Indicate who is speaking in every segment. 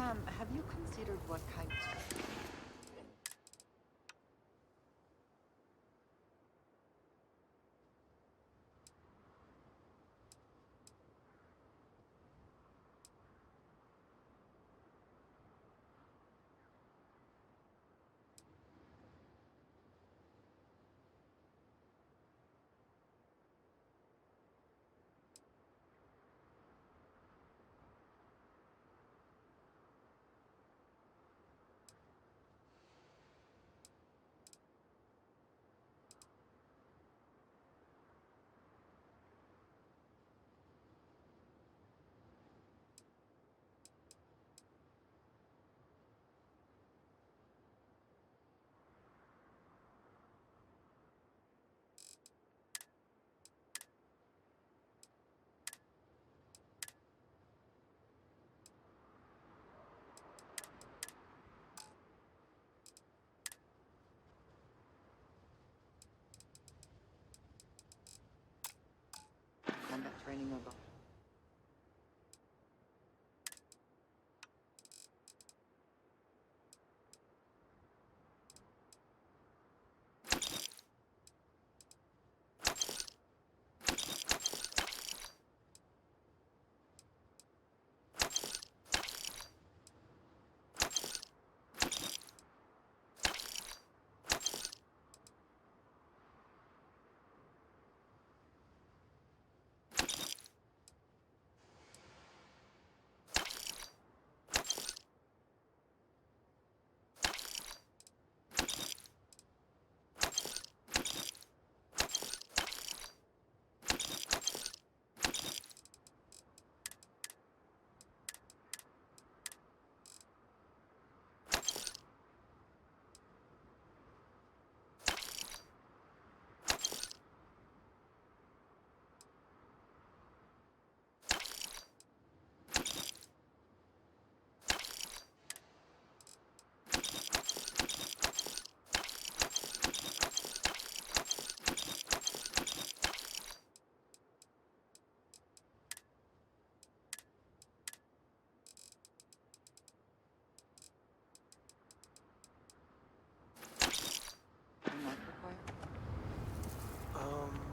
Speaker 1: Sam, have you considered what kind of... combat training or both?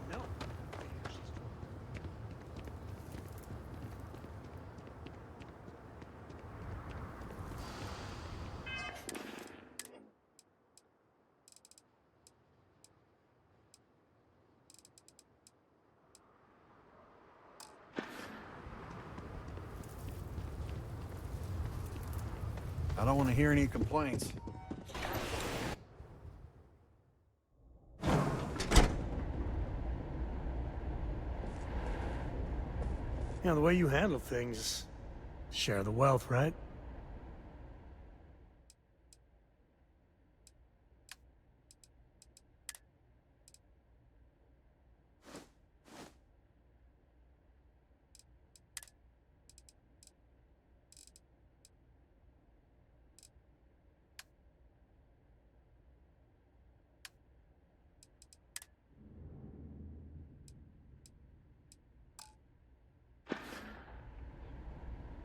Speaker 2: No.
Speaker 3: I don't want to hear any complaints.
Speaker 2: You know, the way you handle things, share the wealth, right?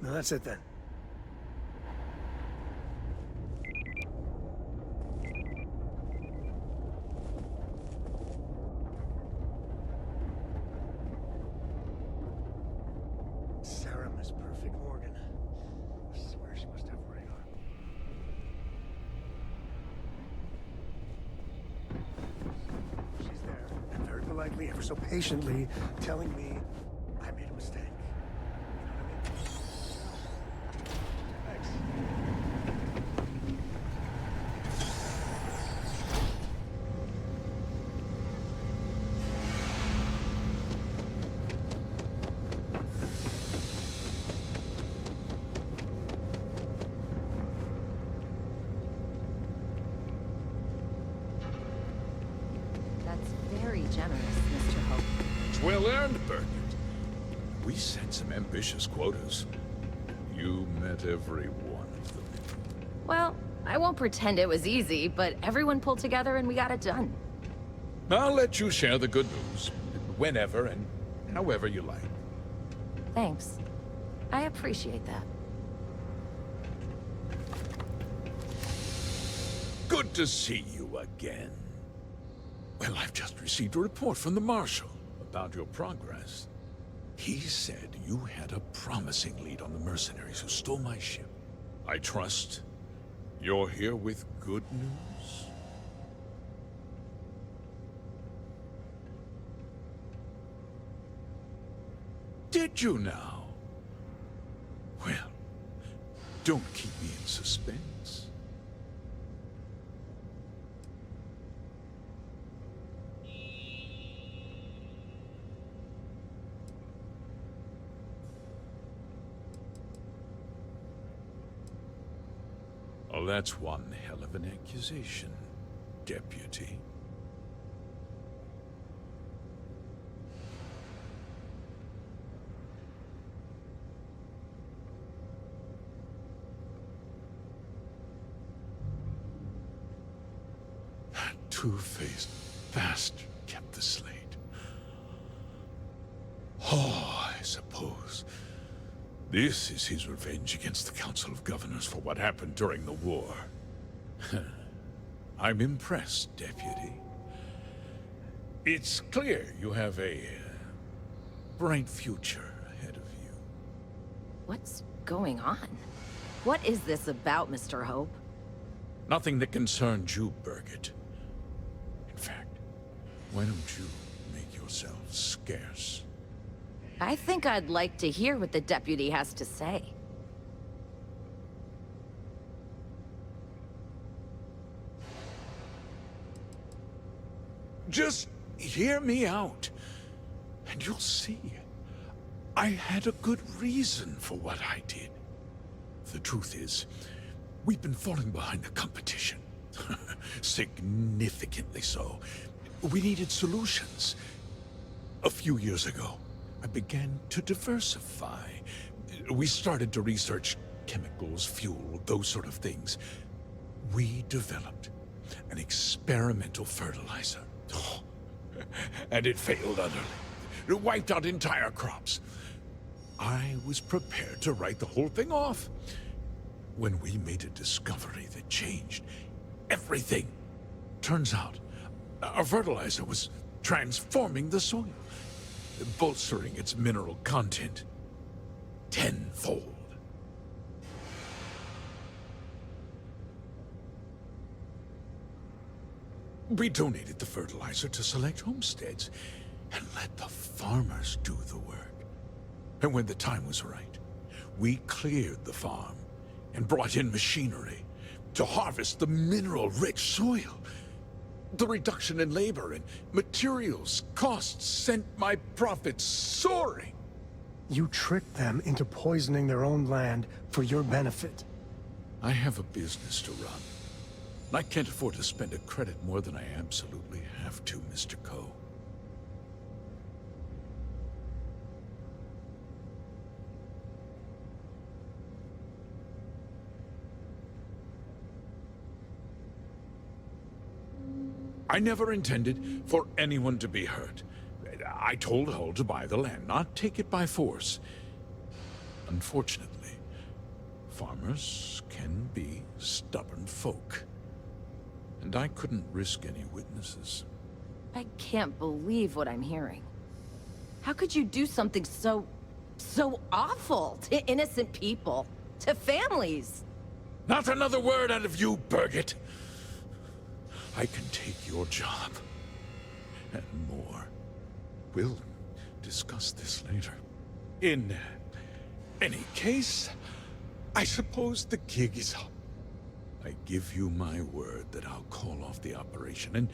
Speaker 2: No, that's it then. Sarah, Miss Perfect Morgan. I swear she must have radar. She's there, and very politely, ever so patiently, telling me I made a mistake. You know what I mean? Thanks.
Speaker 1: That's very generous, Mr. Hope.
Speaker 4: It's well earned, Burkett. We set some ambitious quotas. You met every one of them.
Speaker 1: Well, I won't pretend it was easy, but everyone pulled together and we got it done.
Speaker 4: I'll let you share the good news, whenever and however you like.
Speaker 1: Thanks. I appreciate that.
Speaker 4: Good to see you again. Well, I've just received a report from the Marshal about your progress. He said you had a promising lead on the mercenaries who stole my ship. I trust you're here with good news? Did you now? Well, don't keep me in suspense. Well, that's one hell of an accusation, Deputy. That two-faced bastard kept the slate. Oh, I suppose this is his revenge against the Council of Governors for what happened during the war. I'm impressed, Deputy. It's clear you have a bright future ahead of you.
Speaker 1: What's going on? What is this about, Mr. Hope?
Speaker 4: Nothing that concerns you, Birgit. In fact, why don't you make yourself scarce?
Speaker 1: I think I'd like to hear what the deputy has to say.
Speaker 4: Just hear me out, and you'll see. I had a good reason for what I did. The truth is, we've been falling behind the competition. Significantly so. We needed solutions. A few years ago, I began to diversify. We started to research chemicals, fuel, those sort of things. We developed an experimental fertilizer. Oh, and it failed utterly. It wiped out entire crops. I was prepared to write the whole thing off when we made a discovery that changed everything. Turns out, our fertilizer was transforming the soil, bolstering its mineral content tenfold. We donated the fertilizer to select homesteads and let the farmers do the work. And when the time was right, we cleared the farm and brought in machinery to harvest the mineral-rich soil. The reduction in labor and materials costs sent my profits soaring.
Speaker 2: You tricked them into poisoning their own land for your benefit.
Speaker 4: I have a business to run. I can't afford to spend a credit more than I absolutely have to, Mr. Coe. I never intended for anyone to be hurt. I told Hull to buy the land, not take it by force. Unfortunately, farmers can be stubborn folk. And I couldn't risk any witnesses.
Speaker 1: I can't believe what I'm hearing. How could you do something so awful to innocent people, to families?
Speaker 4: Not another word out of you, Birgit. I can take your job. And more. We'll discuss this later. In any case, I suppose the gig is up. I give you my word that I'll call off the operation and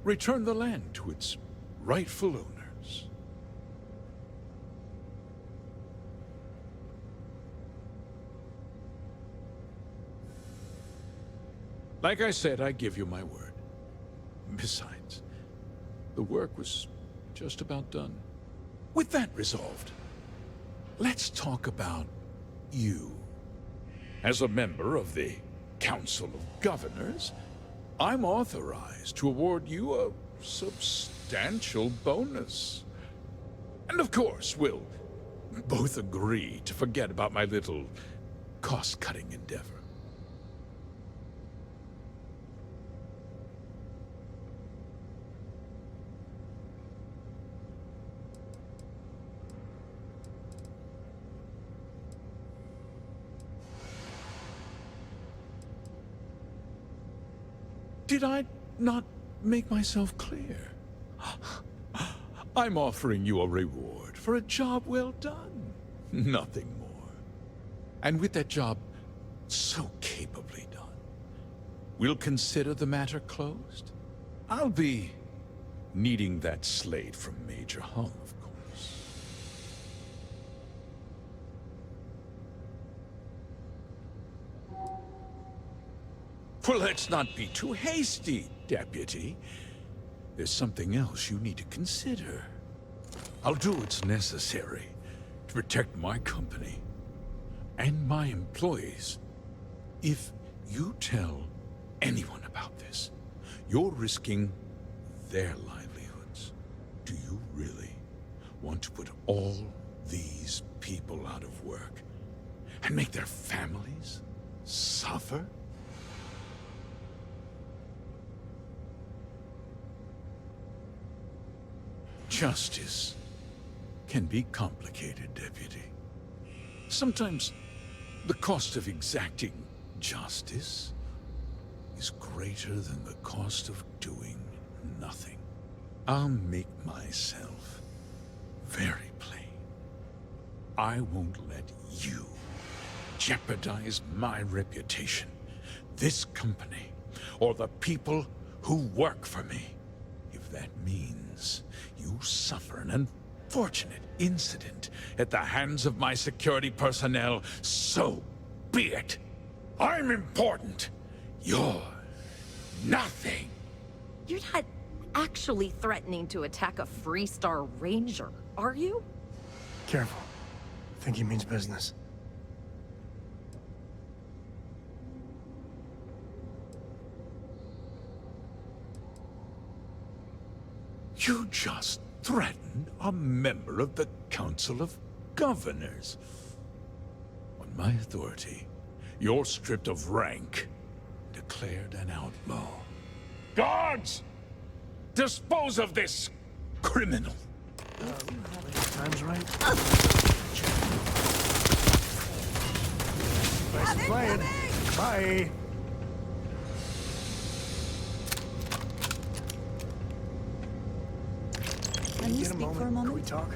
Speaker 4: return the land to its rightful owners. Like I said, I give you my word. Besides, the work was just about done. With that resolved, let's talk about you. As a member of the Council of Governors, I'm authorized to award you a substantial bonus. And of course, we'll both agree to forget about my little cost-cutting endeavor. Did I not make myself clear? I'm offering you a reward for a job well done. Nothing more. And with that job so capably done, we'll consider the matter closed. I'll be needing that slate from Major Hung, of course. Well, let's not be too hasty, Deputy. There's something else you need to consider. I'll do what's necessary to protect my company and my employees. If you tell anyone about this, you're risking their livelihoods. Do you really want to put all these people out of work and make their families suffer? Justice can be complicated, Deputy. Sometimes the cost of exacting justice is greater than the cost of doing nothing. I'll make myself very plain. I won't let you jeopardize my reputation, this company, or the people who work for me. If that means you suffer an unfortunate incident at the hands of my security personnel, so be it. I'm important. You're nothing.
Speaker 1: You're not actually threatening to attack a Freestar Ranger, are you?
Speaker 2: Careful. I think he means business.
Speaker 4: You just threatened a member of the Council of Governors. On my authority, you're stripped of rank, declared an outlaw. Guards! Dispose of this criminal!
Speaker 2: Time's right. Nice and playing. Bye.
Speaker 5: Can you
Speaker 2: Get a
Speaker 5: speak
Speaker 2: moment.
Speaker 5: for a
Speaker 2: Can we
Speaker 5: moment?
Speaker 2: talk?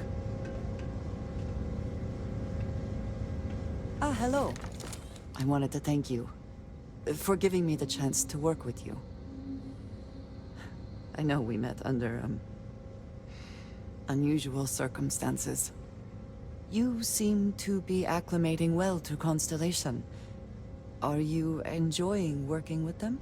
Speaker 5: Ah, hello. I wanted to thank you for giving me the chance to work with you. I know we met under, unusual circumstances. You seem to be acclimating well to Constellation. Are you enjoying working with them?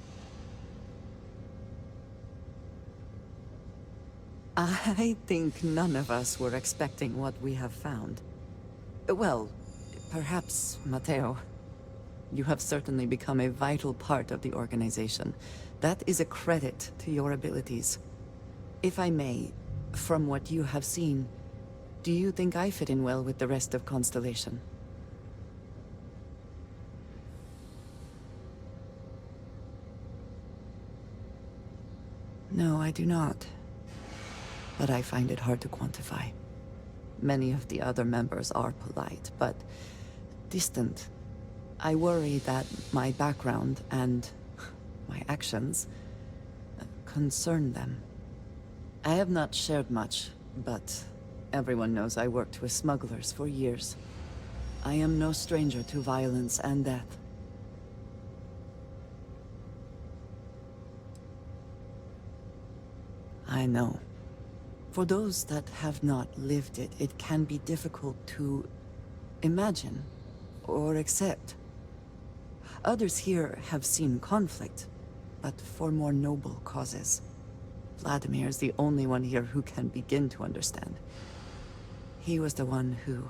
Speaker 5: I think none of us were expecting what we have found. Well, perhaps Mateo. You have certainly become a vital part of the organization. That is a credit to your abilities. If I may, from what you have seen, do you think I fit in well with the rest of Constellation? No, I do not. But I find it hard to quantify. Many of the other members are polite, but distant. I worry that my background and my actions concern them. I have not shared much, but everyone knows I worked with smugglers for years. I am no stranger to violence and death. I know. For those that have not lived it, it can be difficult to imagine or accept. Others here have seen conflict, but for more noble causes. Vladimir is the only one here who can begin to understand. He was the one who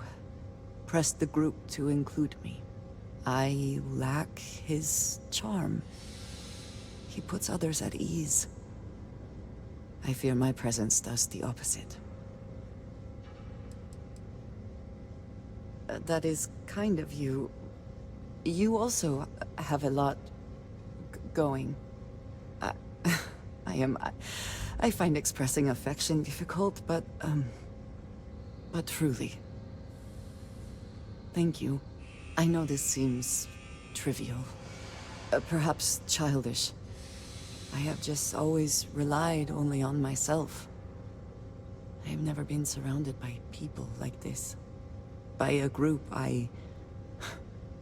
Speaker 5: pressed the group to include me. I lack his charm. He puts others at ease. I fear my presence does the opposite. That is kind of you. You also have a lot going. I find expressing affection difficult, but truly. Thank you. I know this seems trivial, perhaps childish. I have just always relied only on myself. I have never been surrounded by people like this. By a group I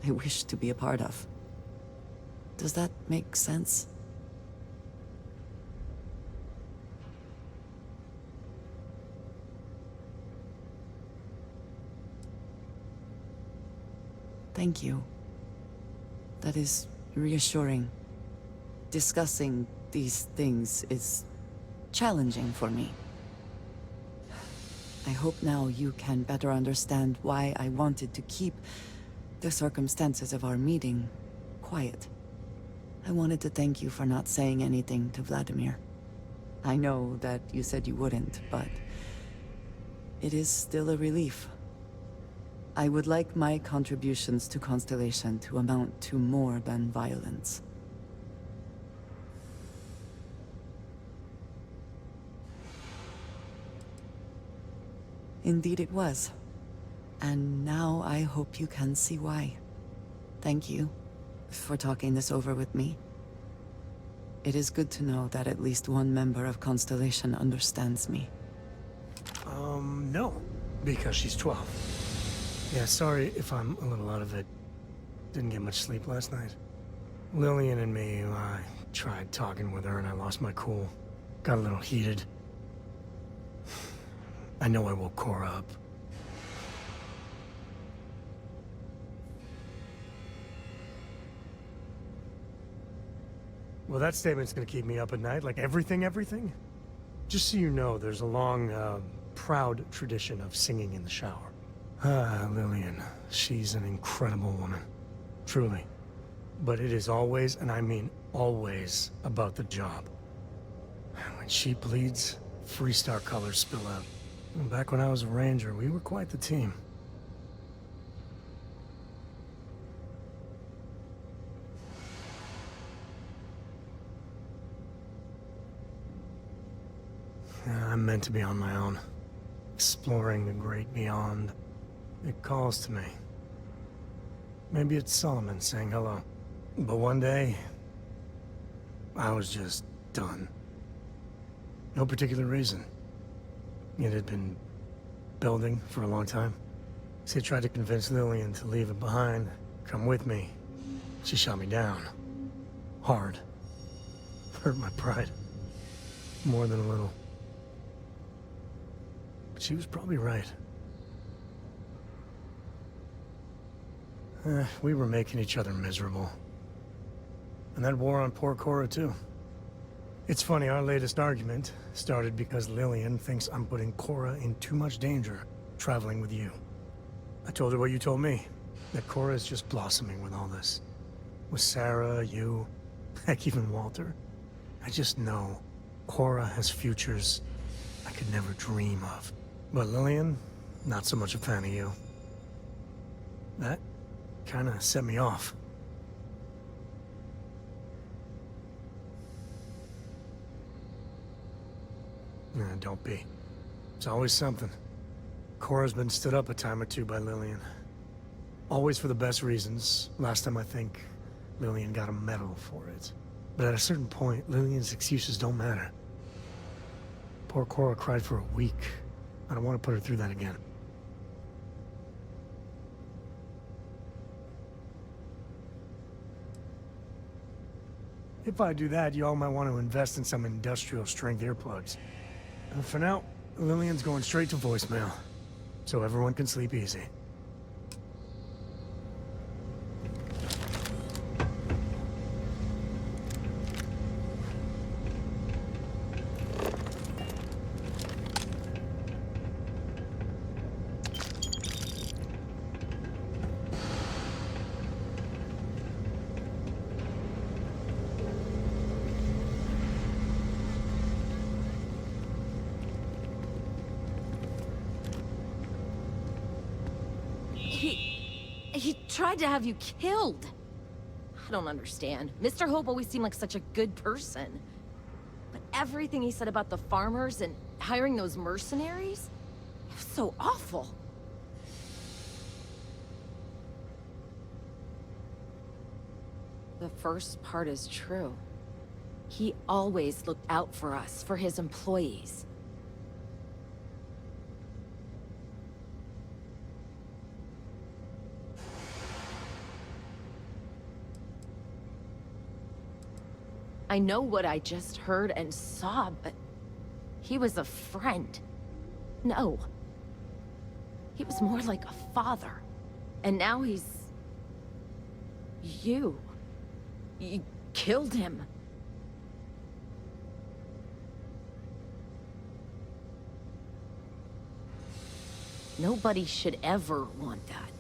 Speaker 5: wish to be a part of. Does that make sense? Thank you. That is reassuring. Discussing these things is challenging for me. I hope now you can better understand why I wanted to keep the circumstances of our meeting quiet. I wanted to thank you for not saying anything to Vladimir. I know that you said you wouldn't, but it is still a relief. I would like my contributions to Constellation to amount to more than violence. Indeed it was. And now I hope you can see why. Thank you for talking this over with me. It is good to know that at least one member of Constellation understands me.
Speaker 2: No. Because she's 12. Yeah, sorry if I'm a little out of it. Didn't get much sleep last night. Lillian and me, I tried talking with her and I lost my cool. Got a little heated. I know I woke Cora up. Well, that statement's gonna keep me up at night, like everything? Just so you know, there's a long, proud tradition of singing in the shower. Ah, Lillian. She's an incredible woman. Truly. But it is always, and I mean always, about the job. When she bleeds, Freestar colors spill out. Back when I was a ranger, we were quite the team. Yeah, I'm meant to be on my own, exploring the great beyond. It calls to me. Maybe it's Solomon saying hello. But one day, I was just done. No particular reason. It had been building for a long time. See, I tried to convince Lillian to leave it behind, come with me. She shot me down. Hard. Hurt my pride. More than a little. But she was probably right. We were making each other miserable. And that wore on poor Cora, too. It's funny, our latest argument started because Lillian thinks I'm putting Cora in too much danger traveling with you. I told her what you told me, that Cora is just blossoming with all this. With Sarah, you, heck, even Walter. I just know Cora has futures I could never dream of. But Lillian, not so much a fan of you. That kinda set me off. Don't be. It's always something. Cora's been stood up a time or two by Lillian. Always for the best reasons. Last time I think Lillian got a medal for it. But at a certain point, Lillian's excuses don't matter. Poor Cora cried for a week. I don't want to put her through that again. If I do that, y'all might want to invest in some industrial-strength earplugs. For now, Lillian's going straight to voicemail, so everyone can sleep easy.
Speaker 1: He tried to have you killed. I don't understand. Mr. Hope always seemed like such a good person. But everything he said about the farmers and hiring those mercenaries, it was so awful. The first part is true. He always looked out for us, for his employees. I know what I just heard and saw, but he was a friend. No. He was more like a father. And now he's... you. You killed him. Nobody should ever want that.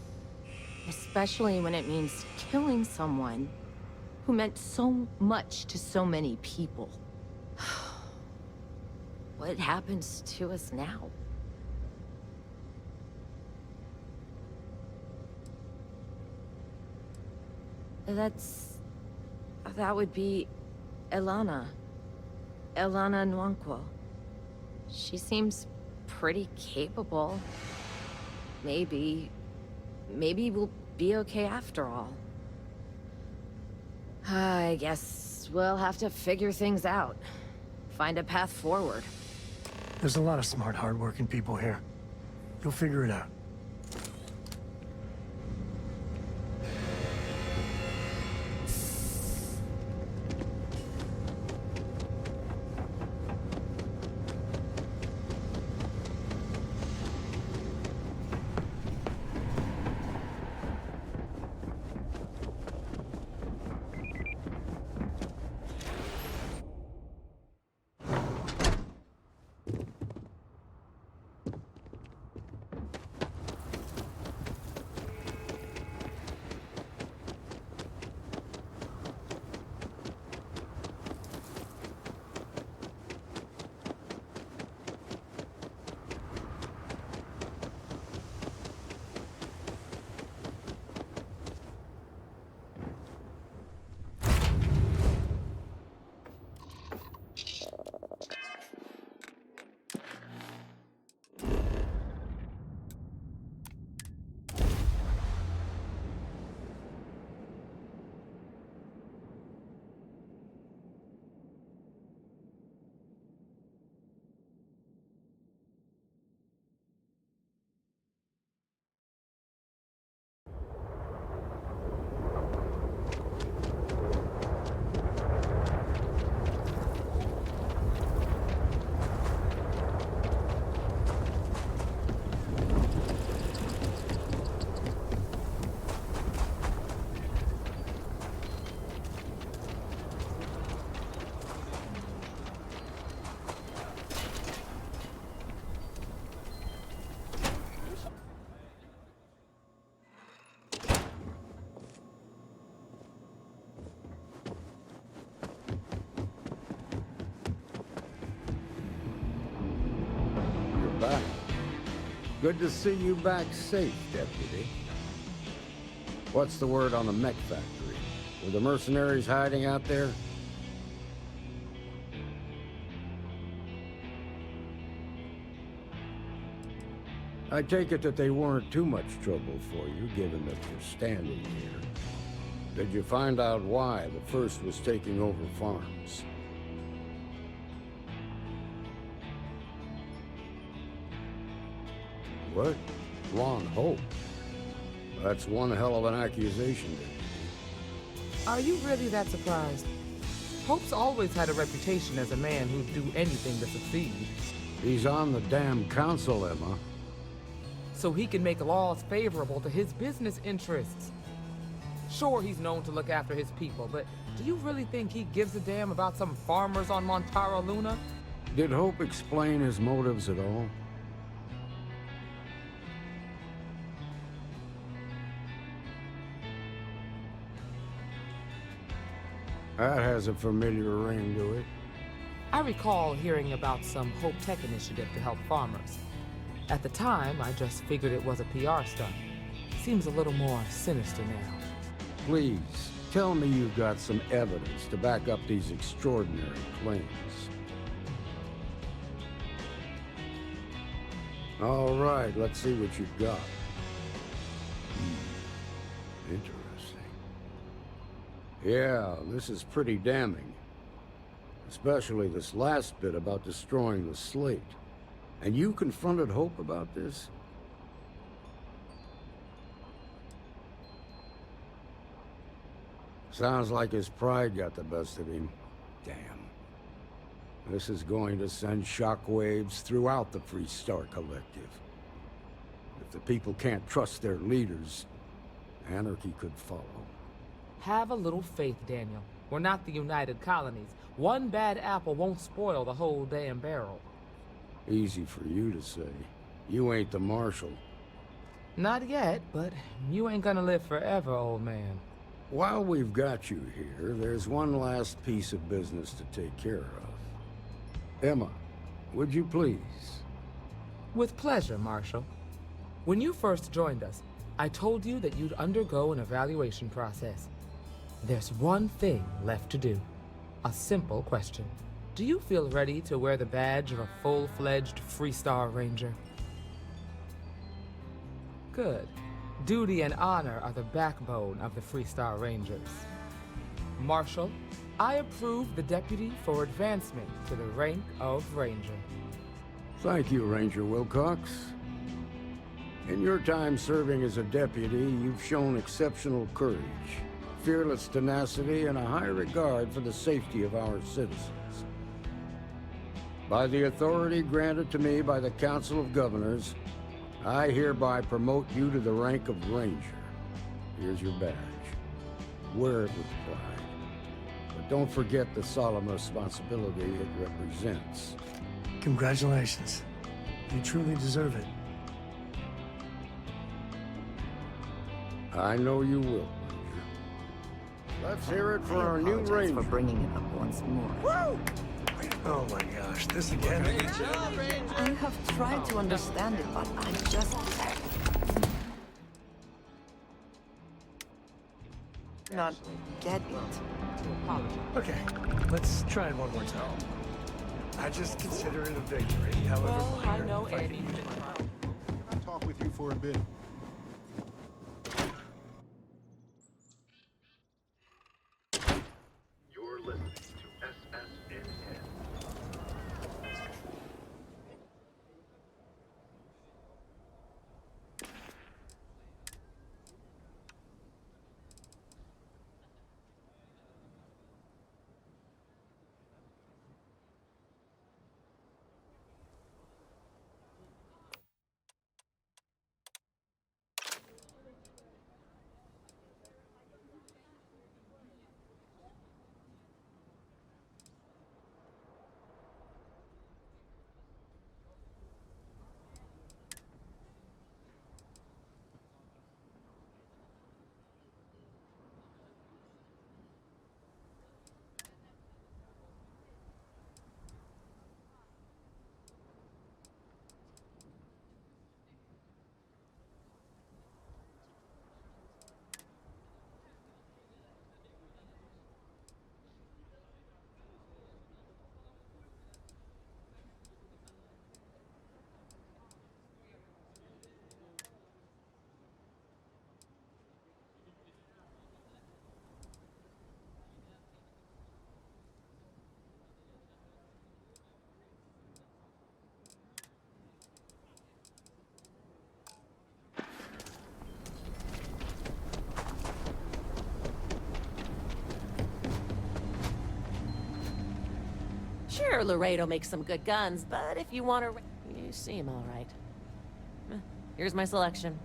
Speaker 1: Especially when it means killing someone who meant so much to so many people. What happens to us now? That would be Elana. Elana Nwankwo. She seems pretty capable. Maybe we'll be okay after all. I guess we'll have to figure things out. Find a path forward.
Speaker 2: There's a lot of smart, hardworking people here. You'll figure it out.
Speaker 6: Back. Good to see you back safe, Deputy. What's the word on the mech factory? Were the mercenaries hiding out there? I take it that they weren't too much trouble for you, given that you're standing here. Did you find out why the First was taking over farms? What? Lon Hope? That's one hell of an accusation, Deputy.
Speaker 7: Are you really that surprised? Hope's always had a reputation as a man who'd do anything to succeed.
Speaker 6: He's on the damn council, Emma.
Speaker 7: So he can make laws favorable to his business interests. Sure, he's known to look after his people, but do you really think he gives a damn about some farmers on Montara Luna?
Speaker 6: Did Hope explain his motives at all? That has a familiar ring to it.
Speaker 7: I recall hearing about some Hope Tech initiative to help farmers. At the time, I just figured it was a PR stunt. Seems a little more sinister now.
Speaker 6: Please, tell me you've got some evidence to back up these extraordinary claims. All right, let's see what you've got. Interesting. Yeah, this is pretty damning. Especially this last bit about destroying the slate. And you confronted Hope about this? Sounds like his pride got the best of him. Damn. This is going to send shockwaves throughout the Freestar Collective. If the people can't trust their leaders, anarchy could follow.
Speaker 7: Have a little faith, Daniel. We're not the United Colonies. One bad apple won't spoil the whole damn barrel.
Speaker 6: Easy for you to say. You ain't the marshal.
Speaker 7: Not yet, but you ain't gonna live forever, old man.
Speaker 6: While we've got you here, there's one last piece of business to take care of. Emma, would you please?
Speaker 7: With pleasure, Marshal. When you first joined us, I told you that you'd undergo an evaluation process. There's one thing left to do. A simple question. Do you feel ready to wear the badge of a full-fledged Freestar Ranger? Good. Duty and honor are the backbone of the Freestar Rangers. Marshal, I approve the deputy for advancement to the rank of Ranger.
Speaker 6: Thank you, Ranger Wilcox. In your time serving as a deputy, you've shown exceptional courage, fearless tenacity, and a high regard for the safety of our citizens. By the authority granted to me by the Council of Governors, I hereby promote you to the rank of Ranger. Here's your badge. Wear it with pride. But don't forget the solemn responsibility it represents.
Speaker 2: Congratulations. You truly deserve it.
Speaker 6: I know you will, Ranger. Let's hear it for our new
Speaker 5: Apologize
Speaker 6: Ranger.
Speaker 5: for bringing it up once more.
Speaker 2: Oh my gosh, this again?
Speaker 5: I have tried to understand it, but I just not get it.
Speaker 2: Okay, let's try it one more time. I just consider it a victory, however
Speaker 7: Well, I
Speaker 2: minor,
Speaker 7: know
Speaker 2: if I
Speaker 7: Eddie.
Speaker 2: can-
Speaker 3: I'll talk with you for a bit.
Speaker 8: You're listening to SSNN.
Speaker 1: Sure, Laredo makes some good guns, but if you want to... You seem all right. Here's my selection.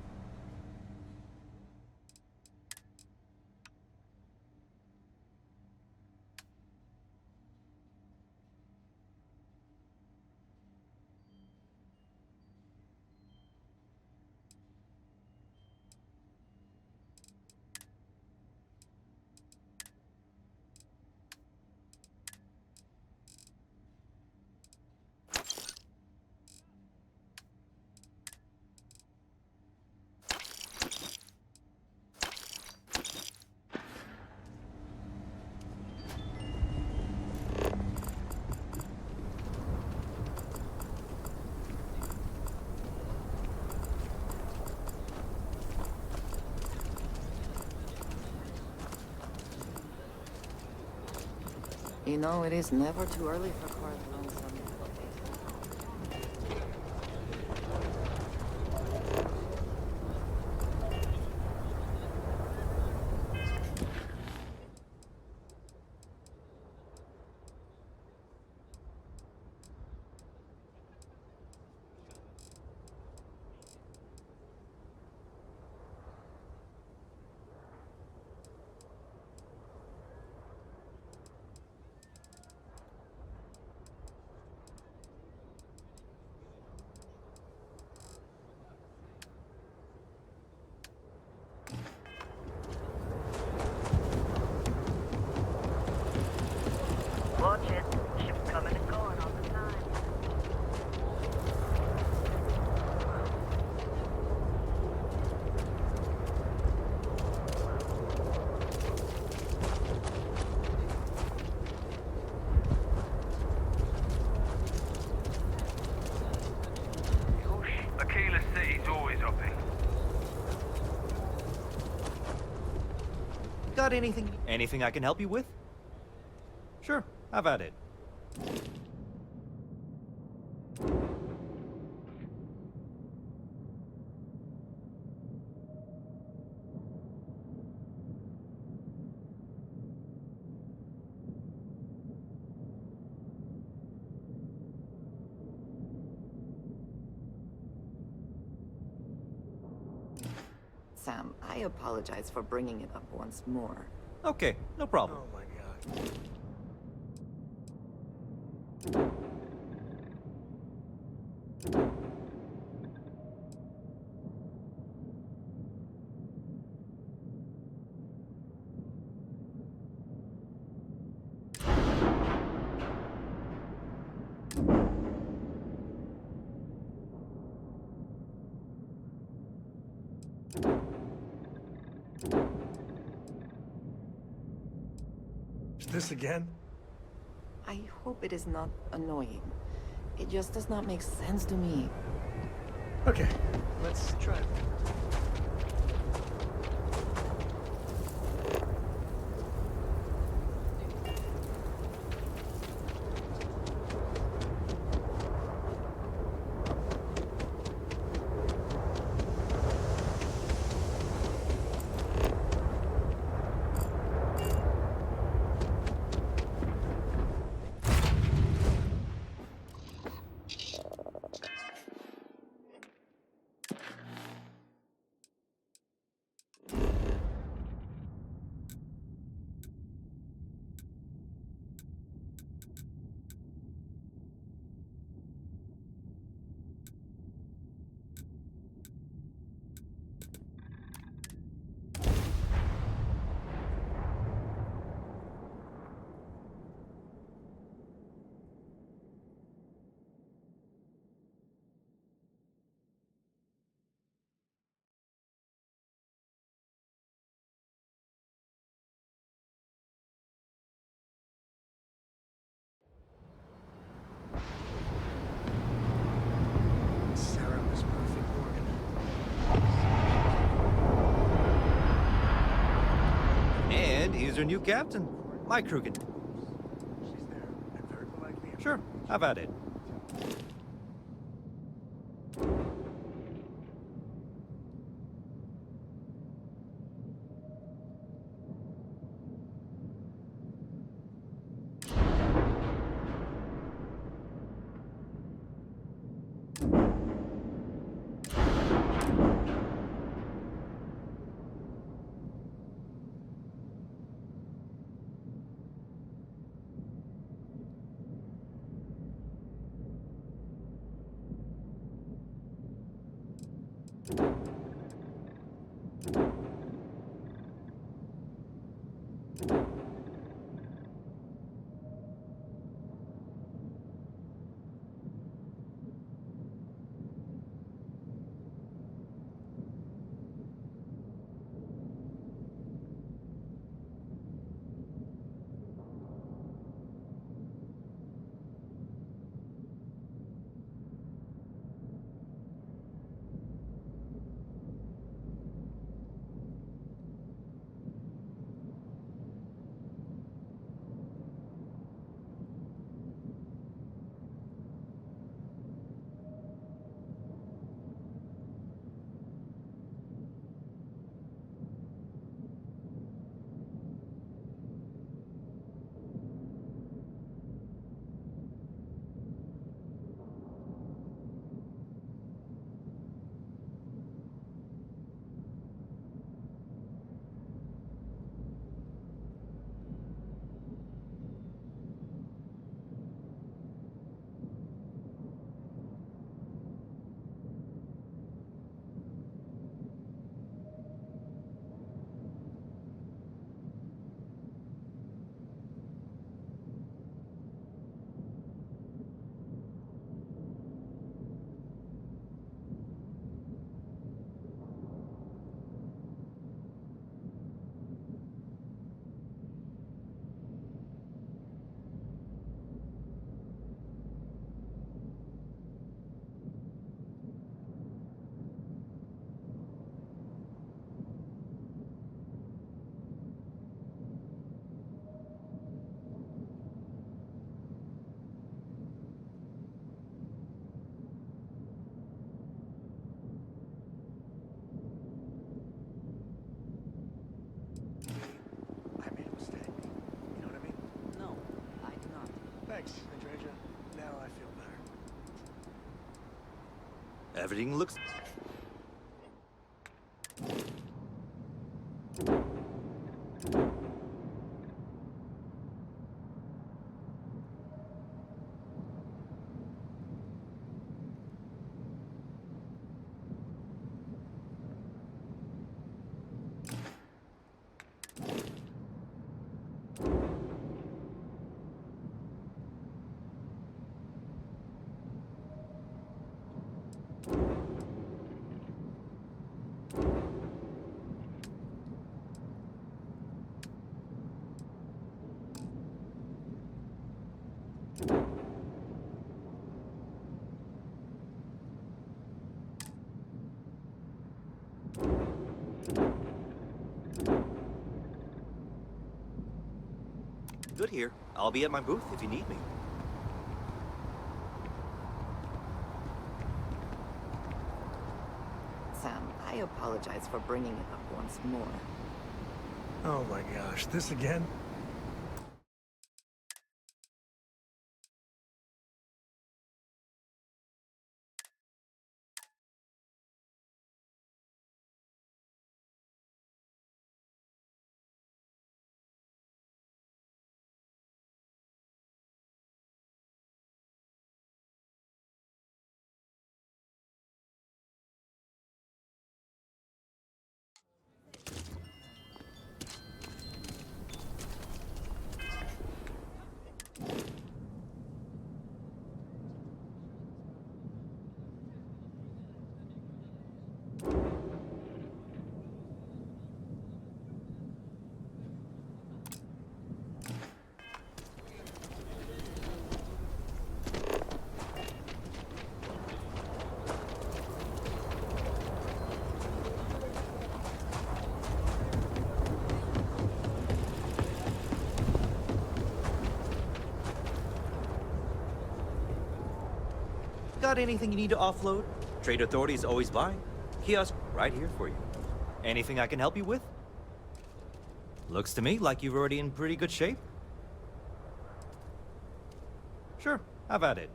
Speaker 5: You know, it is never too early for Cora to learn something.
Speaker 9: Watch it. Ships coming and going all the time.
Speaker 8: Aquila City's always hopping.
Speaker 10: Got anything? Anything I can help you with? Sure, have at it.
Speaker 5: Sam, I apologize for bringing it up once more.
Speaker 10: Okay, no problem.
Speaker 2: Oh my god. This again?
Speaker 5: I hope it is not annoying. It just does not make sense to me.
Speaker 2: Okay, let's try it. Sarah was perfect, Morgan.
Speaker 10: And here's your new captain, Mike Krugen.
Speaker 2: She's there, and very politely.
Speaker 10: Sure, have at it.
Speaker 2: Now I feel better.
Speaker 10: Everything looks... good here. I'll be at my booth if you need me.
Speaker 5: Sam, I apologize for bringing it up once more.
Speaker 2: Oh my gosh, this again?
Speaker 10: Got anything you need to offload? Trade Authority is always buying. Kiosk right here for you. Anything I can help you with? Looks to me like you're already in pretty good shape. Sure, have at it.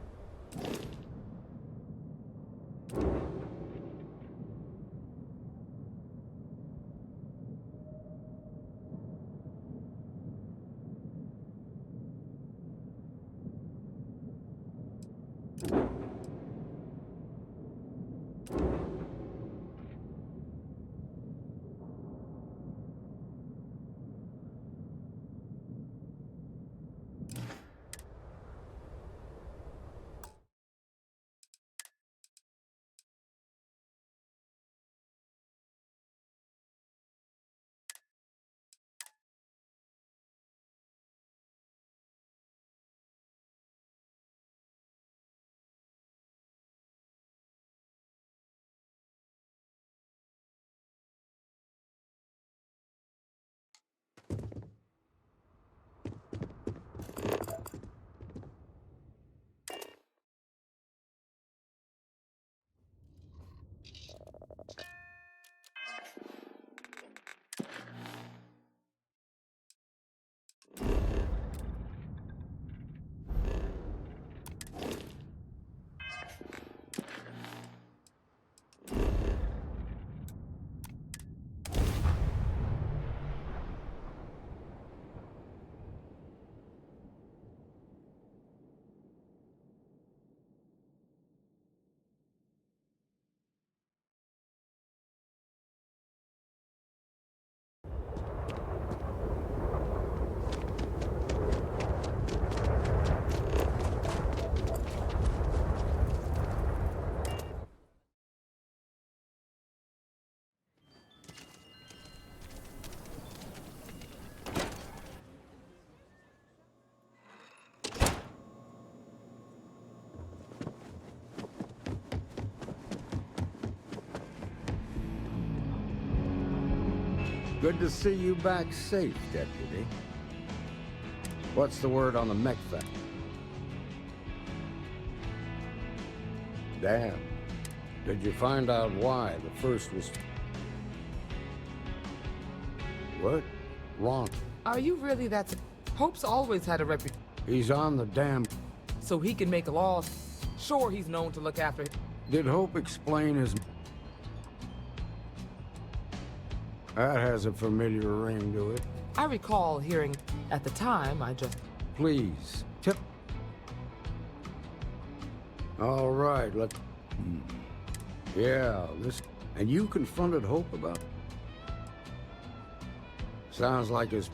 Speaker 6: Good to see you back safe, Deputy. What's the word on the mech thing? Damn. Did you find out why the first was... What? Wrong.
Speaker 7: Are you really that... Hope's always had a reputation.
Speaker 6: He's on the damn...
Speaker 7: so he can make laws. Sure, he's known to look after...
Speaker 6: Did Hope explain his... That has a familiar ring to it.
Speaker 7: I recall hearing... At the time, I just...
Speaker 6: Please, tip. All right, Yeah, this... And you confronted Hope about... Sounds like his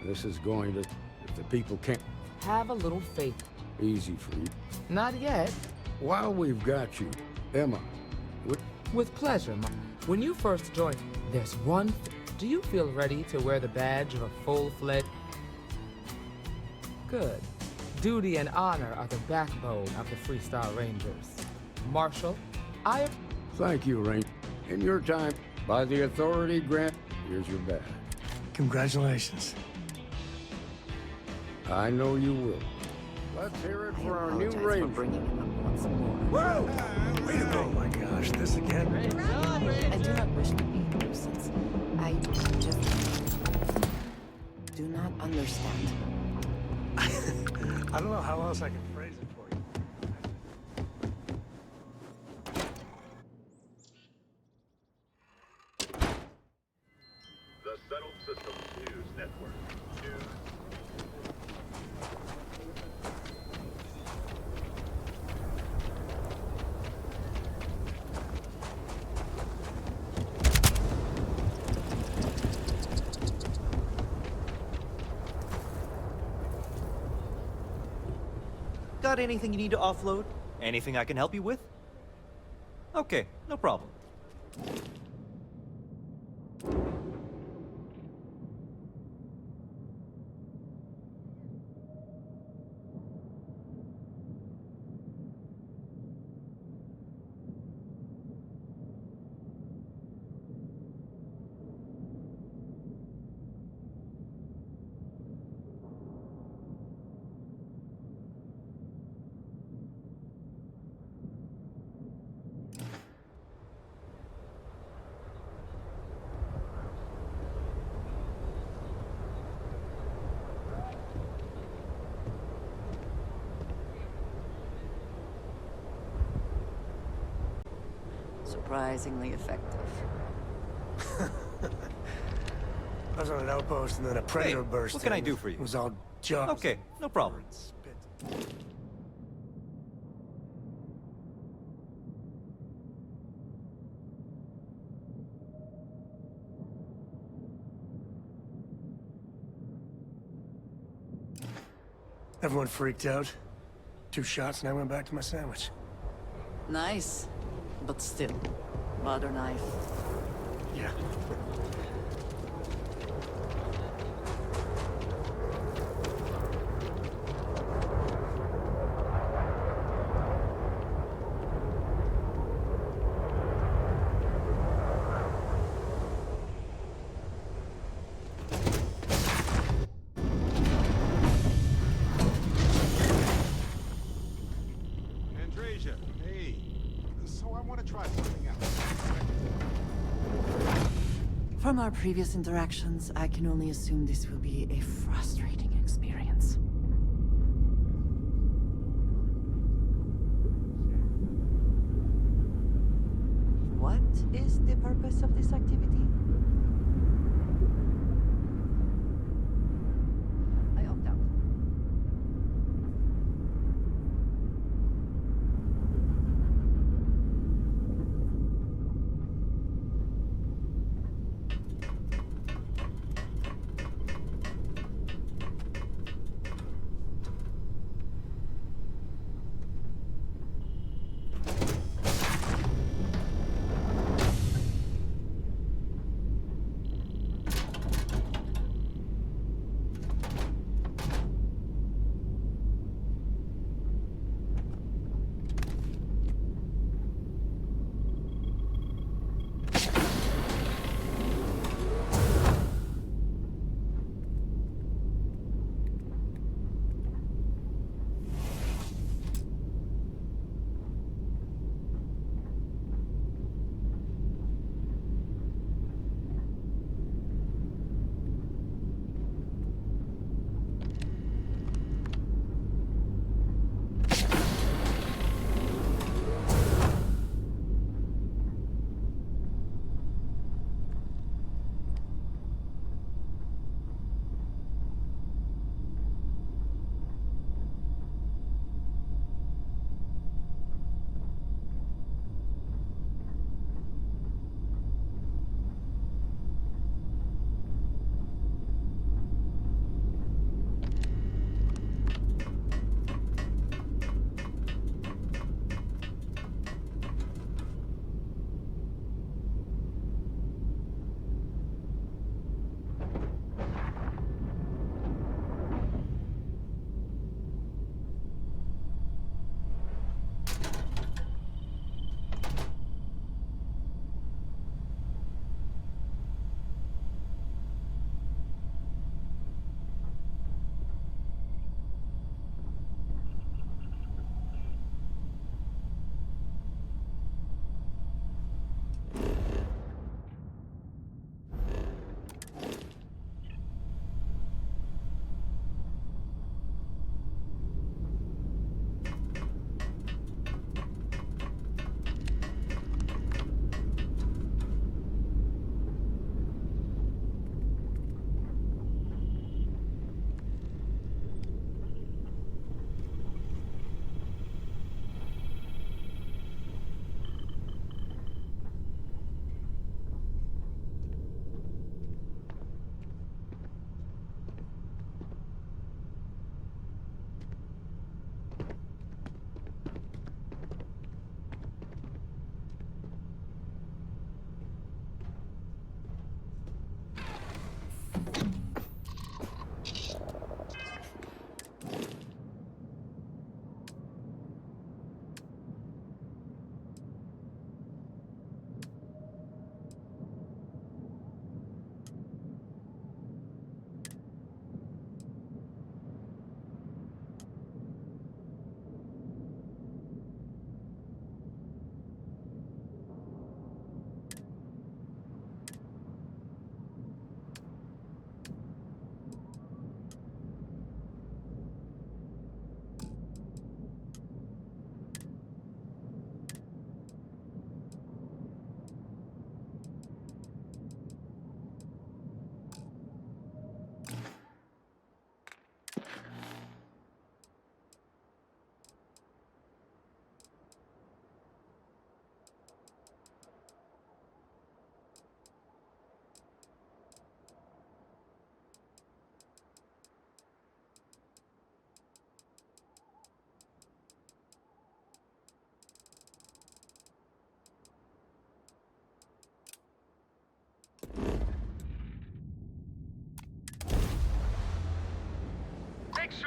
Speaker 6: This is going to... If the people can't...
Speaker 7: Have a little faith.
Speaker 6: Easy for you.
Speaker 7: Not yet.
Speaker 6: While we've got you, Emma,
Speaker 7: With pleasure, When you first joined, there's one... Do you feel ready to wear the badge of a full-fledged... Good. Duty and honor are the backbone of the Freestyle Rangers. Marshal, I...
Speaker 6: Thank you, Ranger. In your time, by the authority grant, here's your badge.
Speaker 2: Congratulations.
Speaker 6: I know you will. Let's hear it for our new
Speaker 5: For
Speaker 6: Ranger.
Speaker 5: bringing him up once more.
Speaker 2: Way to go. Oh my gosh, this again?
Speaker 5: I do not wish to be a nuisance. I just do not understand.
Speaker 2: I don't know how else I can phrase it for you.
Speaker 11: The Settled Systems News Network.
Speaker 10: Got anything you need to offload? Anything I can help you with? Okay, no problem.
Speaker 5: Surprisingly effective.
Speaker 2: I was on an outpost and then a predator burst
Speaker 10: what can
Speaker 2: in.
Speaker 10: I do for you?
Speaker 2: It was all jaws.
Speaker 10: Okay, no problem.
Speaker 2: Spit. Everyone freaked out. 2 shots and I went back to my sandwich.
Speaker 5: Nice, but still, butter knife.
Speaker 2: Yeah.
Speaker 3: Andreja, hey. So I want to try something out.
Speaker 5: From our previous interactions, I can only assume this will be a frustrating experience. What is the purpose of this activity? I opt out.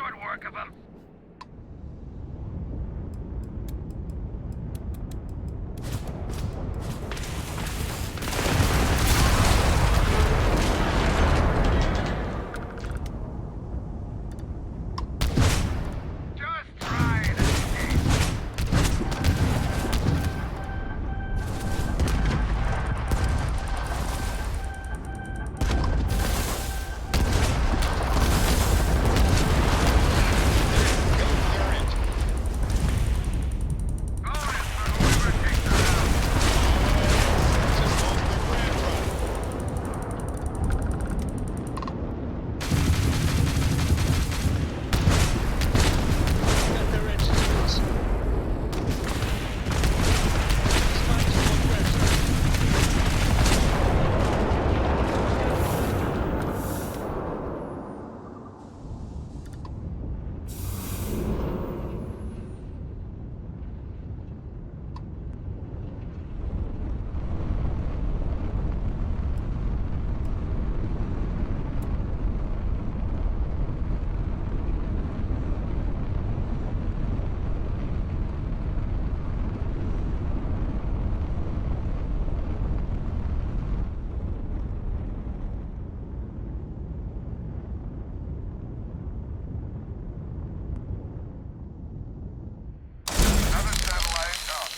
Speaker 8: short work of them. Just try it. Another satellite up.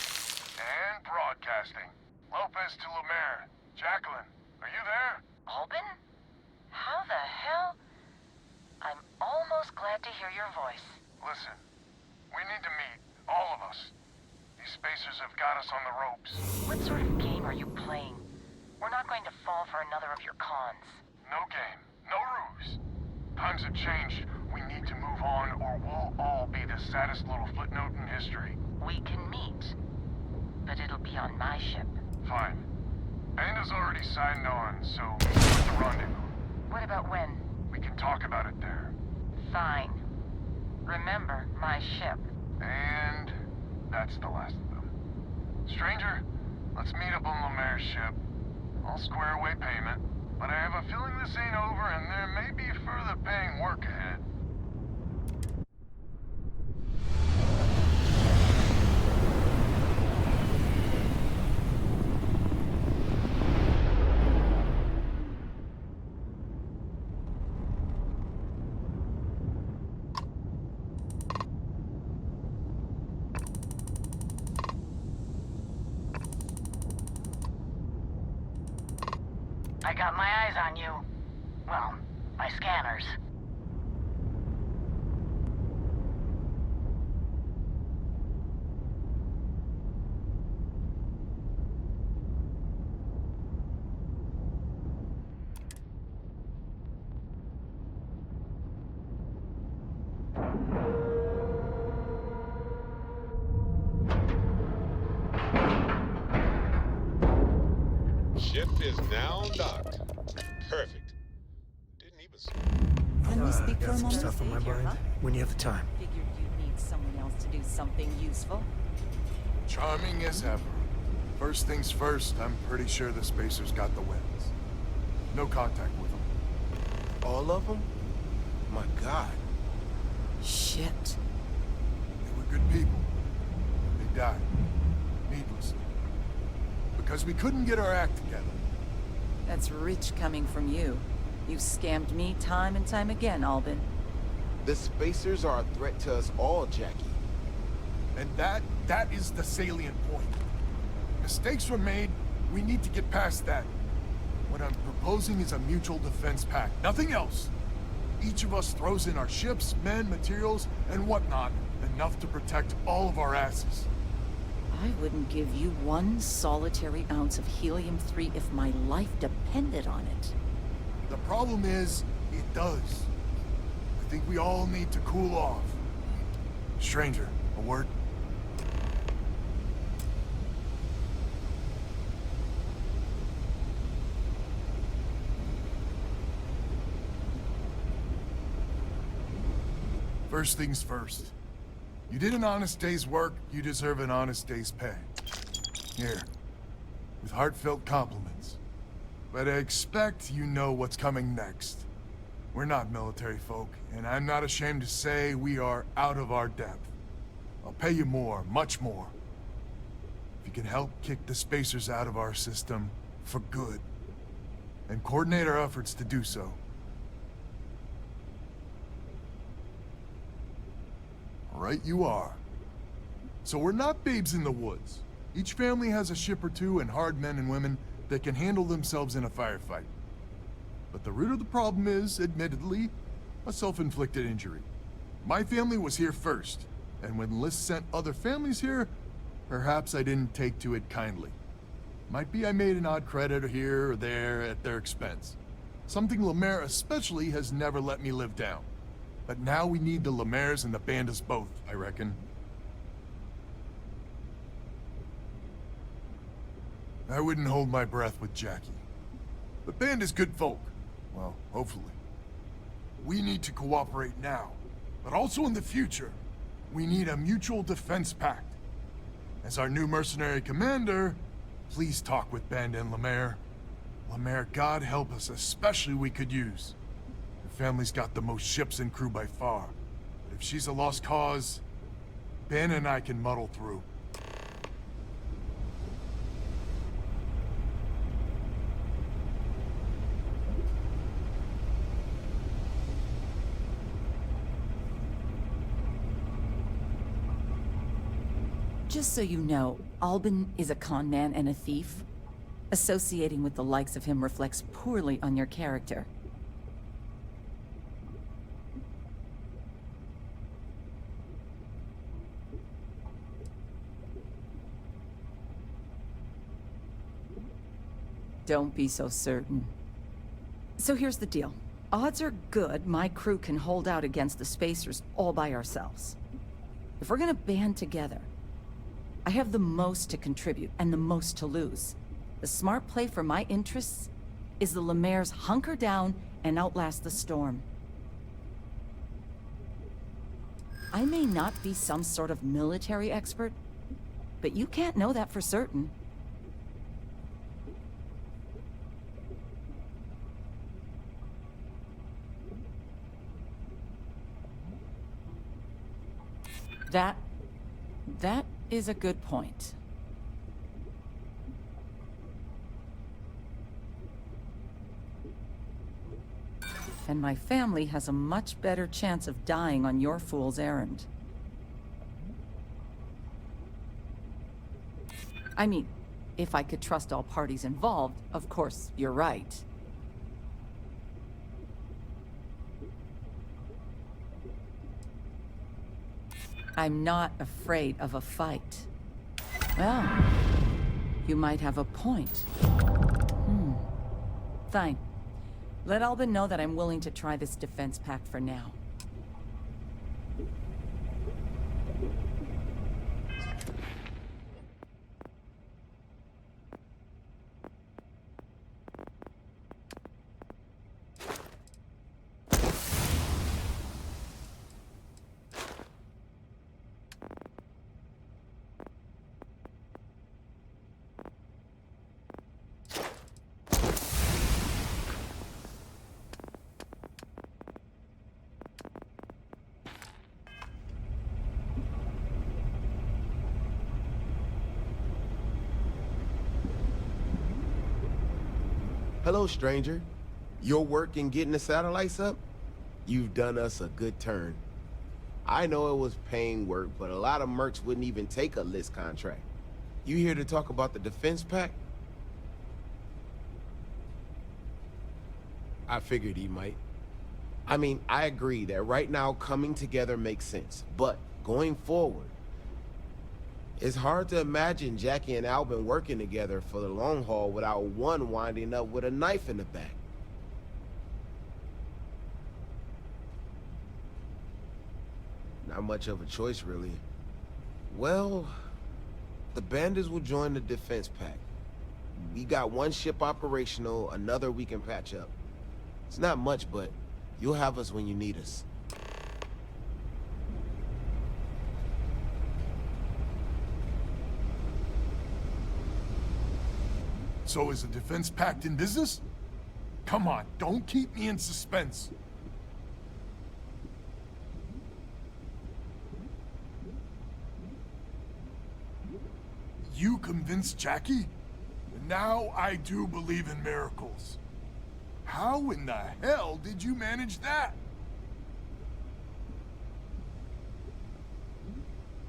Speaker 8: And broadcasting. Lopez to Lemaire. Jacqueline, are you there?
Speaker 9: Albin? How the hell? I'm almost glad to hear your voice.
Speaker 8: Listen, we need to meet. All of us. These spacers have got us on the ropes.
Speaker 9: What sort of game are you playing? We're not going to fall for another of your cons.
Speaker 8: No game. No ruse. Times have changed. We need to move on or we'll all be the saddest little footnote in history.
Speaker 9: We can meet, but it'll be on my ship.
Speaker 8: Fine. Banda's already signed on, so what's the rendezvous?
Speaker 9: What about when?
Speaker 8: We can talk about it there.
Speaker 9: Fine. Remember, my ship.
Speaker 8: And that's the last of them. Stranger, let's meet up on Lemaire's ship. I'll square away payment, but I have a feeling this ain't over and there may be further paying work ahead.
Speaker 9: I got my eyes on you. Well, my scanners.
Speaker 3: Ship is now docked. Perfect. Didn't even see.
Speaker 5: Can we speak for a
Speaker 2: Got some
Speaker 5: moment?
Speaker 2: stuff on my mind. When you have the time.
Speaker 12: Figured you'd need someone else to do something useful.
Speaker 13: Charming as ever. First things first, I'm pretty sure the Spacers got the weapons. No contact with them.
Speaker 14: All of them? My God.
Speaker 5: Shit.
Speaker 13: They were good people. They died. Needlessly. Because we couldn't get our act together.
Speaker 12: That's rich coming from you. You've scammed me time and time again, Albin.
Speaker 14: The Spacers are a threat to us all, Jackie.
Speaker 13: And that is the salient point. Mistakes were made, we need to get past that. What I'm proposing is a mutual defense pact, nothing else. Each of us throws in our ships, men, materials, and whatnot, enough to protect all of our asses.
Speaker 12: I wouldn't give you one solitary ounce of helium-3 if my life depended on it.
Speaker 13: The problem is, it does. I think we all need to cool off. Stranger, a word? First things first. You did an honest day's work, you deserve an honest day's pay. Here, with heartfelt compliments. But I expect you know what's coming next. We're not military folk, and I'm not ashamed to say we are out of our depth. I'll pay you more, much more. If you can help kick the spacers out of our system for good, and coordinate our efforts to do so. All right, you are. So we're not babes in the woods. Each family has a ship or two and hard men and women that can handle themselves in a firefight. But the root of the problem is, admittedly, a self-inflicted injury. My family was here first, and when Liz sent other families here, perhaps I didn't take to it kindly. Might be I made an odd credit here or there at their expense. Something Lemaire especially has never let me live down. But now we need the Lemaires and the Bandits both, I reckon. I wouldn't hold my breath with Jackie. The band is good folk. Well, hopefully. We need to cooperate now, but also in the future. We need a mutual defense pact. As our new mercenary commander, please talk with Band and Lemaire. Lemaire, God help us, especially we could use. Her family's got the most ships and crew by far. But if she's a lost cause, Ben and I can muddle through.
Speaker 12: Just so you know, Albin is a con man and a thief. Associating with the likes of him reflects poorly on your character. Don't be so certain. So here's the deal. Odds are good my crew can hold out against the Spacers all by ourselves. If we're gonna band together, I have the most to contribute and the most to lose. The smart play for my interests is the Lemaire's hunker down and outlast the storm. I may not be some sort of military expert, but you can't know that for certain. That is a good point. And my family has a much better chance of dying on your fool's errand. I mean, if I could trust all parties involved, of course, you're right. I'm not afraid of a fight. Well, you might have a point. Fine. Let Albin know that I'm willing to try this defense pact for now.
Speaker 14: Hello, stranger. Your work in getting the satellites up? You've done us a good turn. I know it was paying work, but a lot of mercs wouldn't even take a list contract. You here to talk about the defense pact? I figured he might. I mean, I agree that right now coming together makes sense, but going forward, it's hard to imagine Jackie and Albin working together for the long haul without one winding up with a knife in the back. Not much of a choice, really. Well, the Bandits will join the defense pact. We got one ship operational, another we can patch up. It's not much, but you'll have us when you need us.
Speaker 13: So is the defense pact in business? Come on, don't keep me in suspense. You convinced Jackie? Now I do believe in miracles. How in the hell did you manage that?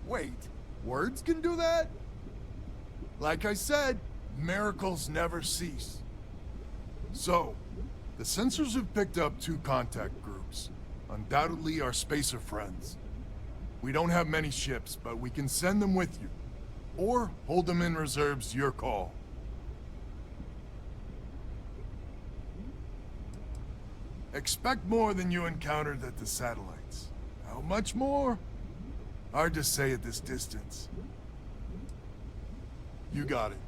Speaker 13: Wait, words can do that? Like I said, miracles never cease. So, the sensors have picked up 2 contact groups. Undoubtedly our spacer friends. We don't have many ships, but we can send them with you. Or hold them in reserves, your call. Expect more than you encountered at the satellites. How much more? Hard to say at this distance. You got it.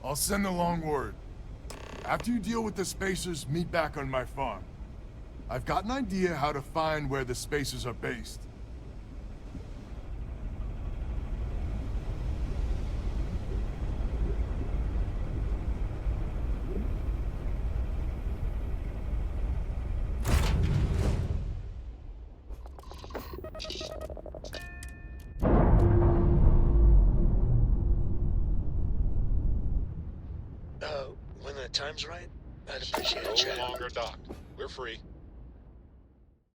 Speaker 13: I'll send along word. After you deal with the spacers, meet back on my farm. I've got an idea how to find where the spacers are based.
Speaker 15: When the time's right, I'd appreciate a chat.
Speaker 3: No longer docked. We're free.